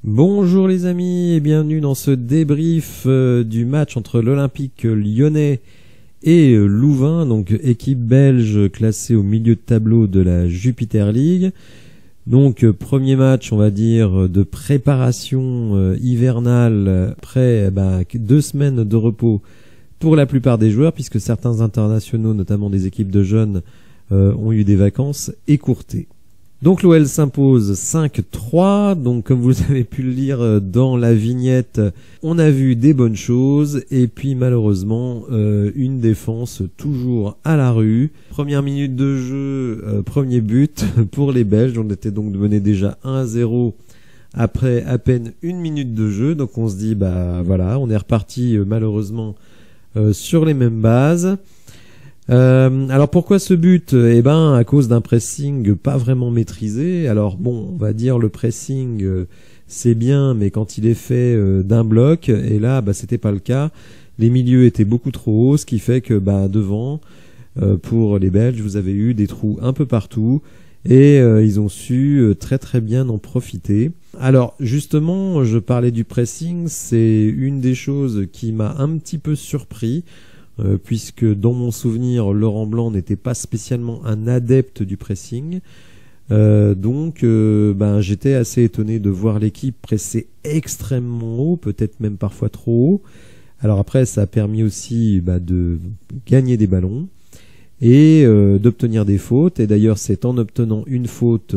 Bonjour les amis et bienvenue dans ce débrief du match entre l'Olympique lyonnais et Louvain, donc équipe belge classée au milieu de tableau de la Jupiter League. Donc premier match, on va dire, de préparation hivernale après 2 semaines de repos pour la plupart des joueurs, puisque certains internationaux, notamment des équipes de jeunes, ont eu des vacances écourtées. Donc l'OL s'impose 5-3, donc comme vous avez pu le lire dans la vignette, on a vu des bonnes choses, et puis malheureusement une défense toujours à la rue. Première minute de jeu, premier but pour les Belges, on était donc mené déjà 1-0 après à peine 1 minute de jeu, donc on se dit voilà, on est reparti malheureusement sur les mêmes bases. Alors pourquoi ce but? À cause d'un pressing pas vraiment maîtrisé. Alors bon, on va dire le pressing c'est bien, mais quand il est fait d'un bloc, et là c'était pas le cas. Les milieux étaient beaucoup trop hauts, ce qui fait que devant, pour les Belges, vous avez eu des trous un peu partout, et ils ont su très très bien en profiter. Alors justement, je parlais du pressing, c'est une des choses qui m'a un petit peu surpris. Puisque dans mon souvenir, Laurent Blanc n'était pas spécialement un adepte du pressing. J'étais assez étonné de voir l'équipe presser extrêmement haut, peut-être même parfois trop haut. Alors après, ça a permis aussi de gagner des ballons et d'obtenir des fautes. Et d'ailleurs, c'est en obtenant une faute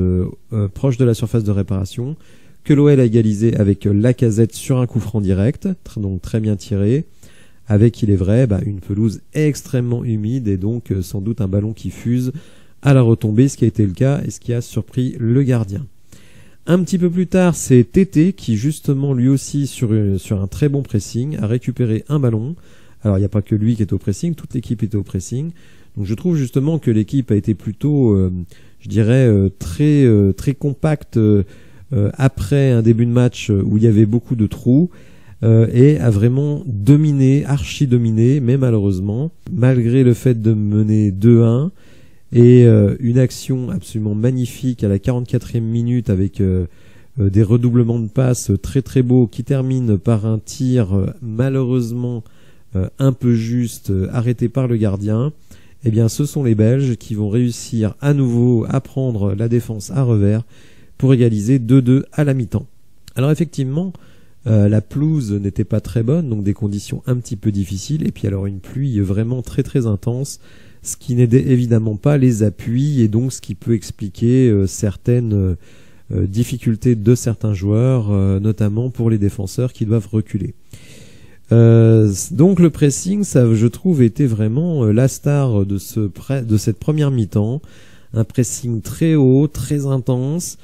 proche de la surface de réparation que l'OL a égalisé avec Lacazette sur un coup franc direct, donc très bien tiré. Avec, il est vrai, une pelouse extrêmement humide et donc sans doute un ballon qui fuse à la retombée, ce qui a été le cas et ce qui a surpris le gardien. Un petit peu plus tard, c'est Tété qui justement lui aussi sur un très bon pressing a récupéré un ballon. Alors il n'y a pas que lui qui est au pressing, toute l'équipe était au pressing. Donc je trouve justement que l'équipe a été plutôt, très compacte après un début de match où il y avait beaucoup de trous. Et a vraiment dominé, archi-dominé, mais malheureusement, malgré le fait de mener 2-1, et une action absolument magnifique à la 44e minute avec des redoublements de passes très très beaux qui terminent par un tir malheureusement un peu juste arrêté par le gardien. Eh bien, ce sont les Belges qui vont réussir à nouveau à prendre la défense à revers pour égaliser 2-2 à la mi-temps. Alors effectivement, la pelouse n'était pas très bonne, donc des conditions un petit peu difficiles, et puis alors une pluie vraiment très très intense, ce qui n'aidait évidemment pas les appuis, et donc ce qui peut expliquer certaines difficultés de certains joueurs, notamment pour les défenseurs qui doivent reculer. Donc le pressing, ça je trouve était vraiment la star de cette première mi-temps, un pressing très haut, très intense.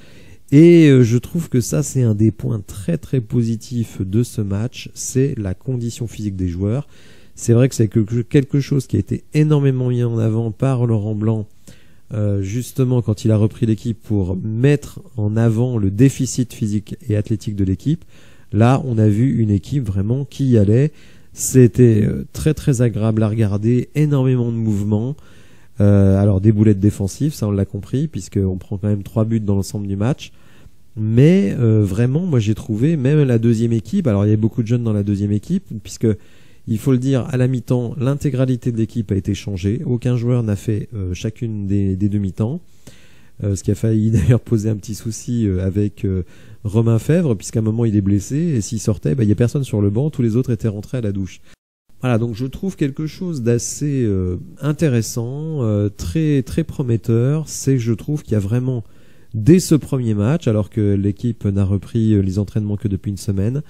Et je trouve que ça c'est un des points très très positifs de ce match, c'est la condition physique des joueurs. C'est vrai que c'est quelque chose qui a été énormément mis en avant par Laurent Blanc, justement quand il a repris l'équipe pour mettre en avant le déficit physique et athlétique de l'équipe. Là on a vu une équipe vraiment qui y allait, c'était très très agréable à regarder, énormément de mouvements. Alors des boulettes défensives, ça on l'a compris, puisqu'on prend quand même 3 buts dans l'ensemble du match. Mais vraiment, moi j'ai trouvé, même la deuxième équipe, alors il y avait beaucoup de jeunes dans la deuxième équipe, puisque il faut le dire, à la mi-temps, l'intégralité de l'équipe a été changée. Aucun joueur n'a fait chacune des deux mi-temps. Ce qui a failli d'ailleurs poser un petit souci avec Romain Fèvre, puisqu'à un moment il est blessé, et s'il sortait, il n'y a personne sur le banc, tous les autres étaient rentrés à la douche. Voilà, donc je trouve quelque chose d'assez intéressant, très très prometteur. C'est que je trouve qu'il y a vraiment, dès ce premier match, alors que l'équipe n'a repris les entraînements que depuis une semaine,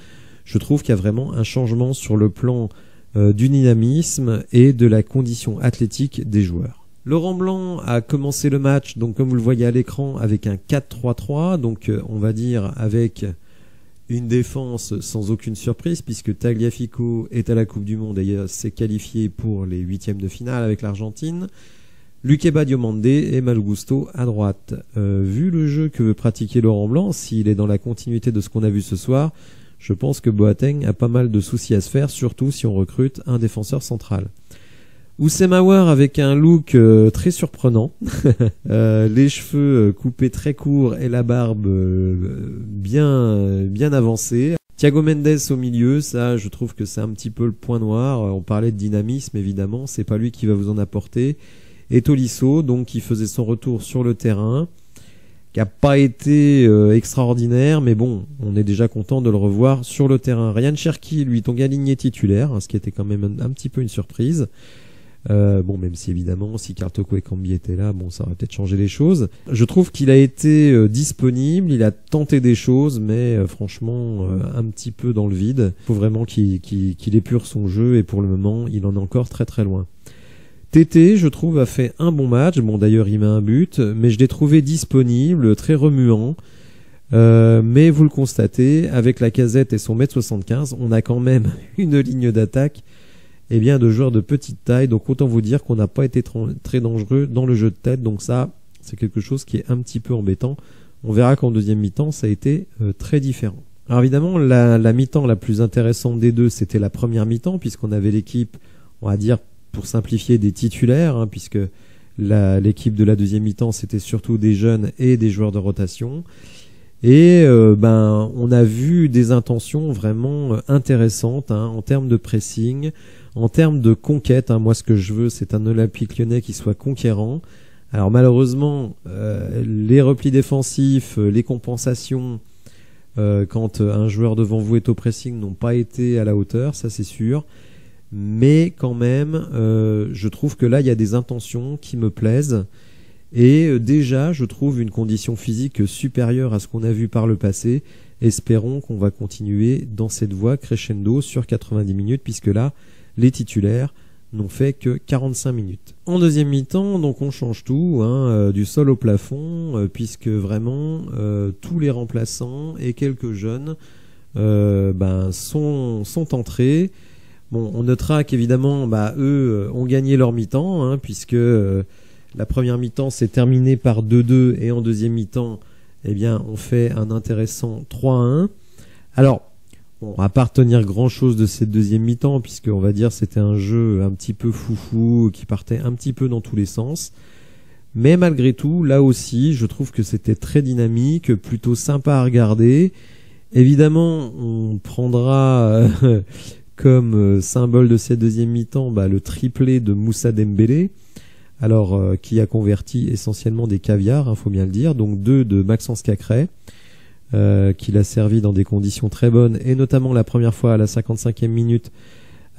je trouve qu'il y a vraiment un changement sur le plan du dynamisme et de la condition athlétique des joueurs. Laurent Blanc a commencé le match, donc comme vous le voyez à l'écran, avec un 4-3-3, donc on va dire avec une défense sans aucune surprise, puisque Tagliafico est à la Coupe du Monde et s'est qualifié pour les 8e de finale avec l'Argentine. Lukeba Diomandé et Malo Gusto à droite. Vu le jeu que veut pratiquer Laurent Blanc, s'il est dans la continuité de ce qu'on a vu ce soir, je pense que Boateng a pas mal de soucis à se faire, surtout si on recrute un défenseur central. Oussem Aouar avec un look très surprenant, les cheveux coupés très courts et la barbe bien avancée. Thiago Mendes au milieu, ça je trouve que c'est un petit peu le point noir. On parlait de dynamisme évidemment, c'est pas lui qui va vous en apporter. Et Tolisso, donc qui faisait son retour sur le terrain, qui a pas été extraordinaire, mais bon, on est déjà content de le revoir sur le terrain. Ryan Cherki, lui, tombe aligné titulaire, hein, ce qui était quand même un petit peu une surprise. Bon, même si évidemment, si Carl Toko Ekambi était là, bon, ça aurait peut-être changé les choses. Je trouve qu'il a été disponible, il a tenté des choses, mais franchement, un petit peu dans le vide. Il faut vraiment qu'il épure son jeu, et pour le moment, il en est encore très très loin. Tété, je trouve, a fait un bon match. Bon, d'ailleurs, il met un but, mais je l'ai trouvé disponible, très remuant. Mais vous le constatez, avec la Casette et son 1m75, on a quand même une ligne d'attaque de joueurs de petite taille. Donc autant vous dire qu'on n'a pas été très dangereux dans le jeu de tête. Donc ça, c'est quelque chose qui est un petit peu embêtant. On verra qu'en deuxième mi-temps, ça a été très différent. Alors évidemment, la mi-temps la plus intéressante des deux, c'était la première mi-temps, puisqu'on avait l'équipe, on va dire, pour simplifier, des titulaires, hein, puisque l'équipe de la deuxième mi-temps, c'était surtout des jeunes et des joueurs de rotation. Et on a vu des intentions vraiment intéressantes, hein, en termes de pressing, en termes de conquête. Hein. Moi, ce que je veux, c'est un Olympique Lyonnais qui soit conquérant. Alors malheureusement, les replis défensifs, les compensations, quand un joueur devant vous est au pressing, n'ont pas été à la hauteur, ça c'est sûr. Mais quand même, je trouve que là, il y a des intentions qui me plaisent. Et déjà, je trouve une condition physique supérieure à ce qu'on a vu par le passé. Espérons qu'on va continuer dans cette voie crescendo sur 90 minutes, puisque là, les titulaires n'ont fait que 45 minutes. En deuxième mi-temps, donc on change tout, hein, du sol au plafond, puisque vraiment tous les remplaçants et quelques jeunes sont entrés. Bon, on notera qu'évidemment, eux ont gagné leur mi-temps, hein, puisque la première mi-temps s'est terminée par 2-2 et en deuxième mi-temps, on fait un intéressant 3-1. Alors, bon, on va pas retenir grand-chose de cette deuxième mi-temps, puisqu'on va dire c'était un jeu un petit peu foufou, qui partait un petit peu dans tous les sens. Mais malgré tout, là aussi, je trouve que c'était très dynamique, plutôt sympa à regarder. Évidemment, on prendra comme symbole de cette deuxième mi-temps le triplé de Moussa Dembélé, alors qui a converti essentiellement des caviars, faut bien le dire, donc 2 de Maxence Cacré, qu'il a servi dans des conditions très bonnes, et notamment la première fois à la 55e minute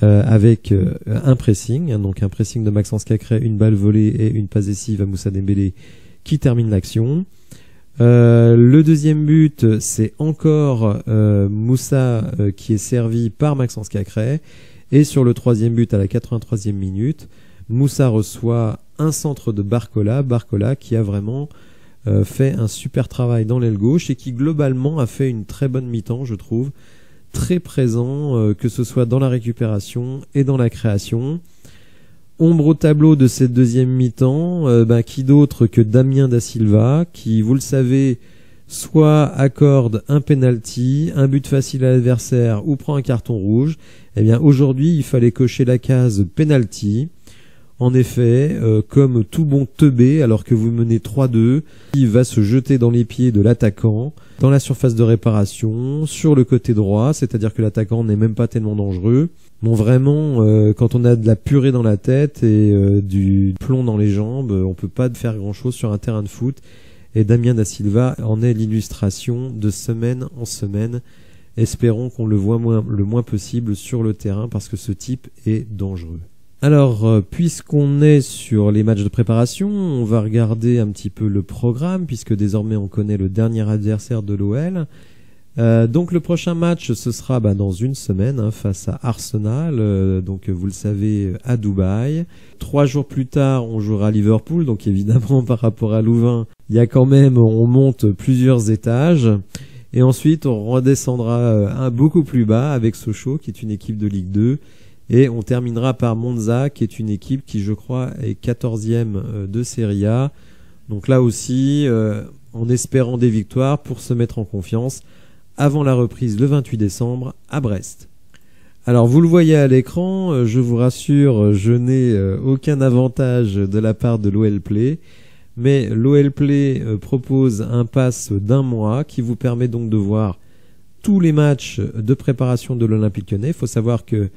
avec un pressing, hein, donc un pressing de Maxence Cacré, une balle volée et une passe décisive à Moussa Dembélé qui termine l'action. Le deuxième but, c'est encore Moussa qui est servi par Maxence Cacré, et sur le troisième but à la 83e minute, Moussa reçoit un centre de Barcola qui a vraiment fait un super travail dans l'aile gauche et qui globalement a fait une très bonne mi-temps, je trouve, très présent, que ce soit dans la récupération et dans la création. Ombre au tableau de cette deuxième mi-temps, qui d'autre que Damien Da Silva, qui, vous le savez, soit accorde un penalty, un but facile à l'adversaire ou prend un carton rouge. Aujourd'hui, il fallait cocher la case penalty. En effet, comme tout bon teubé, alors que vous menez 3-2, il va se jeter dans les pieds de l'attaquant, dans la surface de réparation, sur le côté droit, c'est-à-dire que l'attaquant n'est même pas tellement dangereux. Bon, vraiment, quand on a de la purée dans la tête et du plomb dans les jambes, on peut pas faire grand-chose sur un terrain de foot. Et Damien Da Silva en est l'illustration de semaine en semaine. Espérons qu'on le voit le moins possible sur le terrain, parce que ce type est dangereux. Alors, puisqu'on est sur les matchs de préparation, on va regarder un petit peu le programme, puisque désormais on connaît le dernier adversaire de l'OL. Donc le prochain match, ce sera dans une semaine, face à Arsenal, donc vous le savez, à Dubaï. 3 jours plus tard, on jouera à Liverpool, donc évidemment par rapport à Louvain, on monte plusieurs étages. Et ensuite, on redescendra beaucoup plus bas avec Sochaux, qui est une équipe de Ligue 2. Et on terminera par Monza, qui est une équipe qui, je crois, est 14e de Serie A. Donc là aussi, en espérant des victoires pour se mettre en confiance avant la reprise le 28 décembre à Brest. Alors vous le voyez à l'écran, je vous rassure, je n'ai aucun avantage de la part de l'OL Play, mais l'OL Play propose un pass d'1 mois qui vous permet donc de voir tous les matchs de préparation de l'Olympique Lyonnais. Il faut savoir que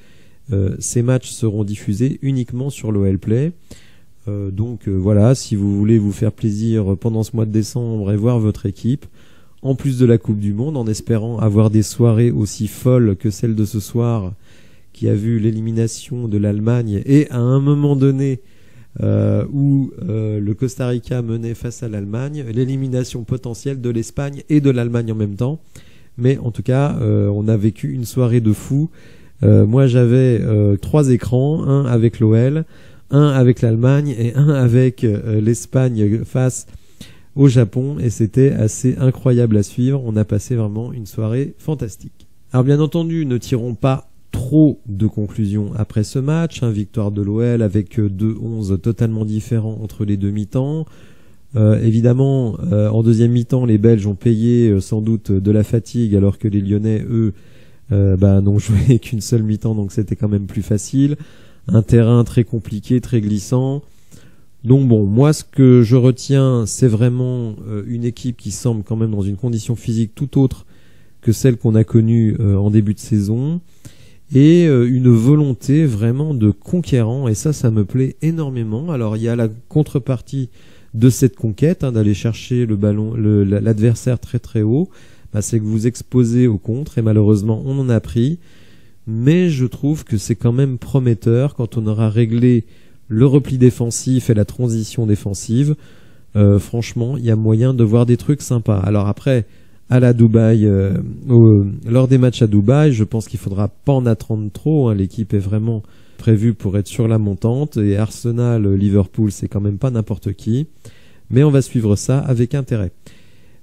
ces matchs seront diffusés uniquement sur l'OL Play. Donc voilà, si vous voulez vous faire plaisir pendant ce mois de décembre et voir votre équipe, en plus de la Coupe du Monde, en espérant avoir des soirées aussi folles que celle de ce soir, qui a vu l'élimination de l'Allemagne, et à un moment donné où le Costa Rica menait face à l'Allemagne, l'élimination potentielle de l'Espagne et de l'Allemagne en même temps. Mais en tout cas, on a vécu une soirée de fou. Moi j'avais 3 écrans, un avec l'OL, un avec l'Allemagne et un avec l'Espagne face au Japon, et c'était assez incroyable à suivre. On a passé vraiment une soirée fantastique. Alors bien entendu, ne tirons pas trop de conclusions après ce match, victoire de l'OL avec 2 11 totalement différents entre les deux mi-temps. Évidemment, en deuxième mi-temps, les Belges ont payé sans doute de la fatigue, alors que les Lyonnais, eux, n'ont joué qu'une seule mi-temps, donc c'était quand même plus facile. Un terrain très compliqué, très glissant. Donc bon, moi ce que je retiens, c'est vraiment une équipe qui semble quand même dans une condition physique tout autre que celle qu'on a connue en début de saison, et une volonté vraiment de conquérant, et ça me plaît énormément. Alors il y a la contrepartie de cette conquête, d'aller chercher le ballon, l'adversaire très très haut, c'est que vous exposez au contre, et malheureusement on en a pris, mais je trouve que c'est quand même prometteur quand on aura réglé le repli défensif et la transition défensive. Franchement, il y a moyen de voir des trucs sympas. Alors après, à la Dubaï, lors des matchs à Dubaï, je pense qu'il faudra pas en attendre trop. L'équipe est vraiment prévue pour être sur la montante, et Arsenal, Liverpool, c'est quand même pas n'importe qui. Mais on va suivre ça avec intérêt.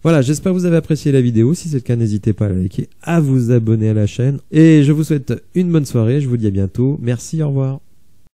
Voilà, j'espère que vous avez apprécié la vidéo. Si c'est le cas, n'hésitez pas à la liker, à vous abonner à la chaîne. Et je vous souhaite une bonne soirée. Je vous dis à bientôt. Merci, au revoir.